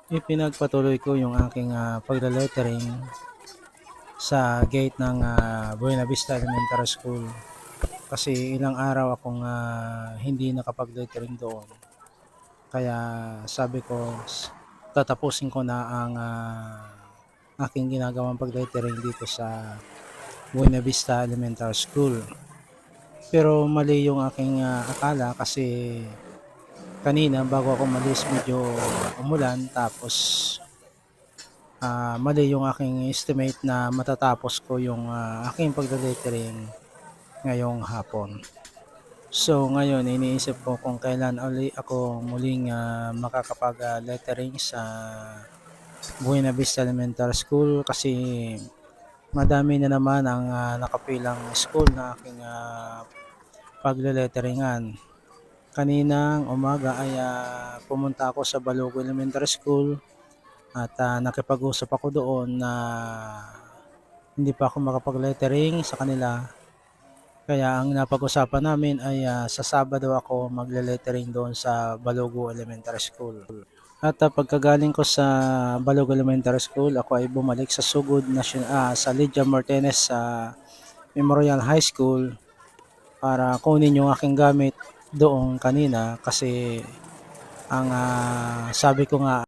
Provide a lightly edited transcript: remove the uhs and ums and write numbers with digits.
Ipinagpatuloy ko yung aking pagle-lettering sa gate ng Buena Vista Elementary School. Kasi ilang araw akong hindi nakapag-lettering doon. Kaya sabi ko, tatapusin ko na ang aking ginagawang pag-lettering dito sa Buena Vista Elementary School. Pero mali yung aking akala kasi kanina bago ako malis medyo umulan, tapos mali yung aking estimate na matatapos ko yung aking pagle-lettering ngayong hapon. So ngayon iniisip ko kung kailan uli ako muling makakapag-lettering sa Buena Vista Elementary School, kasi madami na naman ang nakapilang school na aking pagle-letteringan. Kaninang umaga ay pumunta ako sa Balogo Elementary School at nakipag-usap ako doon na hindi pa ako makapag-lettering sa kanila. Kaya ang napag-usapan namin ay sa Sabado ako magle-lettering doon sa Balogo Elementary School. At pagkagaling ko sa Balogo Elementary School, ako ay bumalik sa Sugod sa Lydia Martinez sa Memorial High School para kunin yung aking gamit doon kanina, kasi ang sabi ko nga